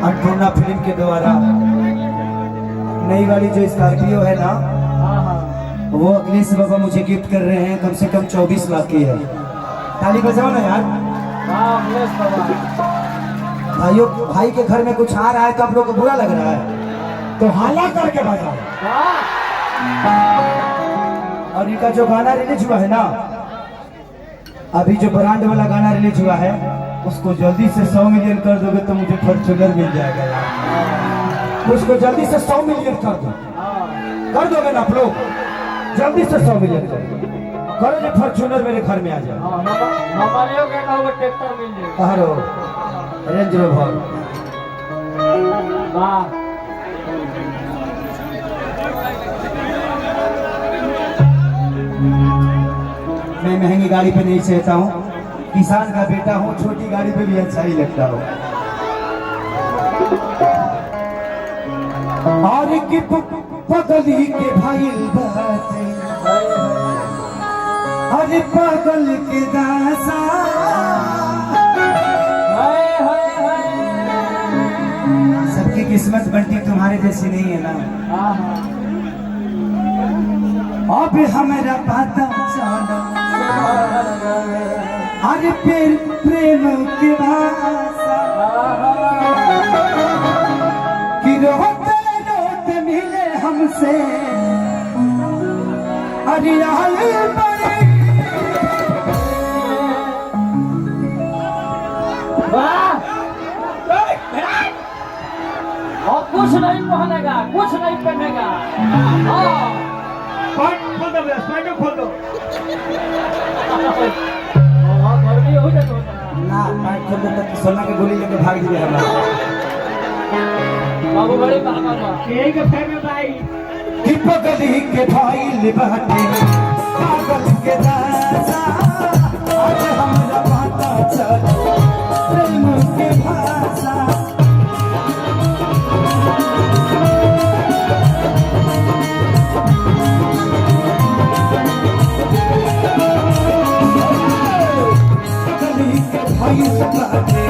Annapurna film के द्वारा नई वाली जो स्कॉर्पियो है ना, वो अखिलेश बाबा मुझे गिफ्ट कर रहे हैं। कम से कम 24 लाख की है। ताली बजाओ ना यार। भाइयों, भाई के घर में कुछ आ रहा है तो आप लोग को बुरा लग रहा है तो हाला करके बजाओ। और इनका जो गाना रिलीज हुआ है ना, अभी जो ब्रांड वाला गाना रिलीज हुआ है, उसको जल्दी से 100 मिलियन कर दोगे तो मुझे फॉर्च्यूनर मिल जाएगा यार। उसको जल्दी से 100 मिलियन कर दोगे ना आप लोग? जल्दी से 100 मिलियन करो जो फॉर्च्यूनर मेरे घर में आ जाए। ट्रैक्टर मिल जाए, रेंज रोवर। मैं महंगी गाड़ी पे नहीं चलता हूँ, किसान का बेटा हूँ, छोटी गाड़ी पे भी अच्छा ही लगता हो। और कि पगली के भाई बाते, अरे पागल के दासा, सबकी किस्मत बनती तुम्हारे जैसी नहीं है ना। अब हमारा पता चला, अरे प्रेम की भाषा कि रोते रोते मिले हमसे, अरे और कुछ नहीं पहनेगा, कुछ नहीं पहनेगा। खोल दो ना, पैंट खोल दो तो सोना की गोली लेके भाग दिए हमारा बाबू। बड़े भाई कि पगली के भाई लिबाटे, पागल के दासा, आज हमरा पता चला प्रेम के भाषा। भाई लिबाटे,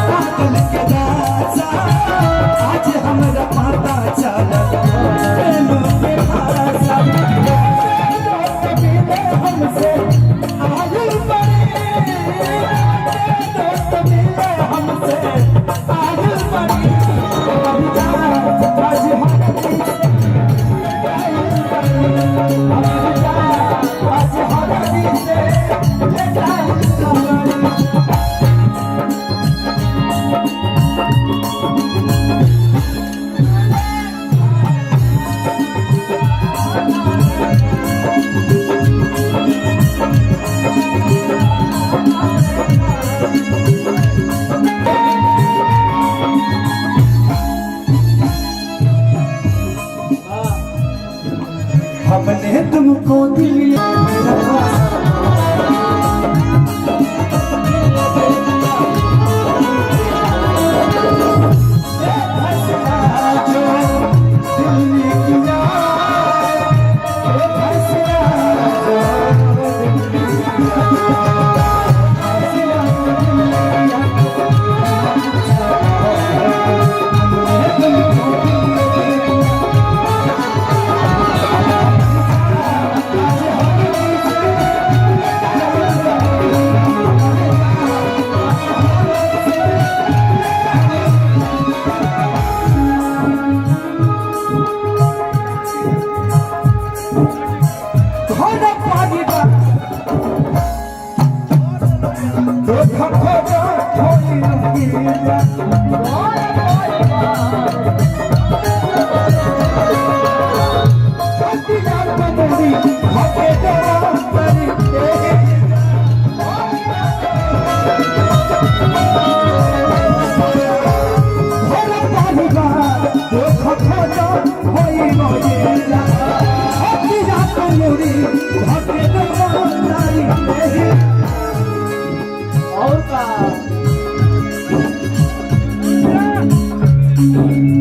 पागल के दासा, आज हमरा पता चला प्रेम के भाषा। हमसे आगे बढ़े, हमसे आगे बढ़े, आज हमने तुमको दिया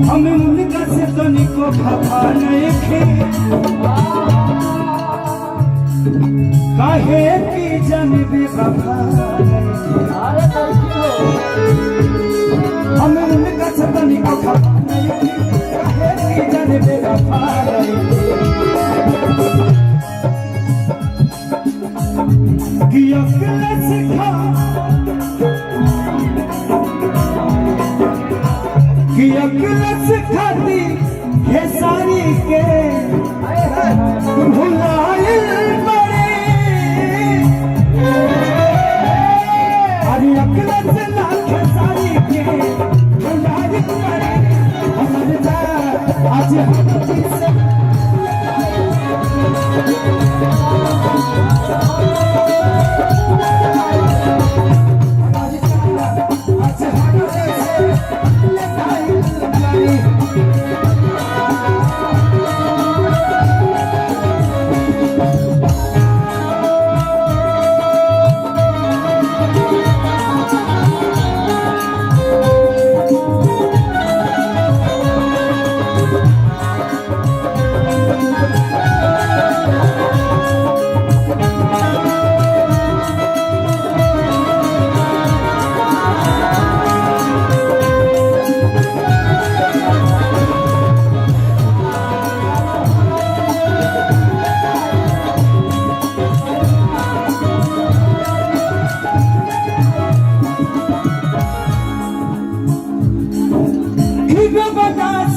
हमें उनका से तो निको खफा नहीं खे, काहे की जाने बेवफा नहीं, हमें उनका से तनी को खबर नहीं कहे की जाने बेवफा रही कि अकेले सिखा कि अकेले सिखाती ये सारी के भुलाए बड़े अरे अकेले से लाख सारी के भुलाए बड़े हमर जा आज हम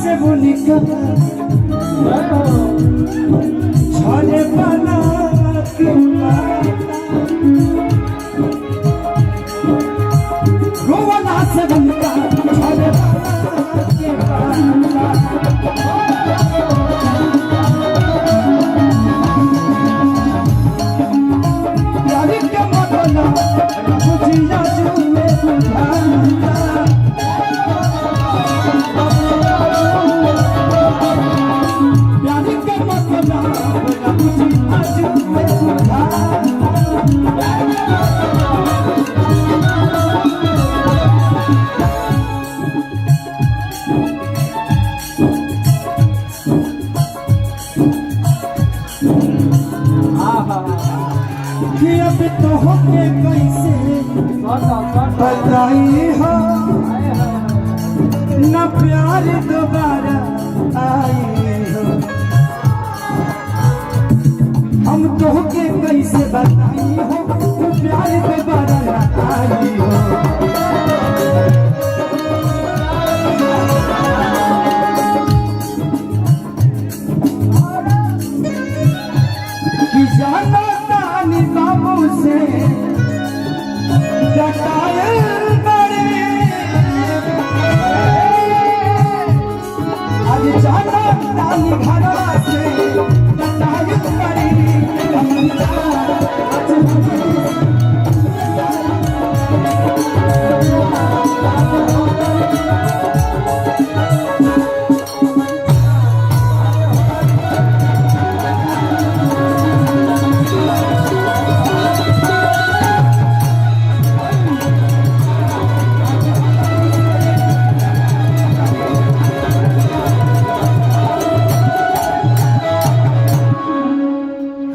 से वो निकल छोड़े बना के रोवना से बनता छोड़े बना के प्यार के मदना बुझिया जुए बुझाना कि अब तो होके कैसे बताई हो न प्यार दोबारा आई हो हम तो होके कैसे बताई हो प्यार दोबारा न आई हो कि जाना तानी बाबू से जटाए बड़े आज जाना तानी घरवा से जटाए बड़े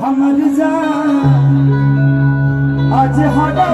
हमर जा आज हटा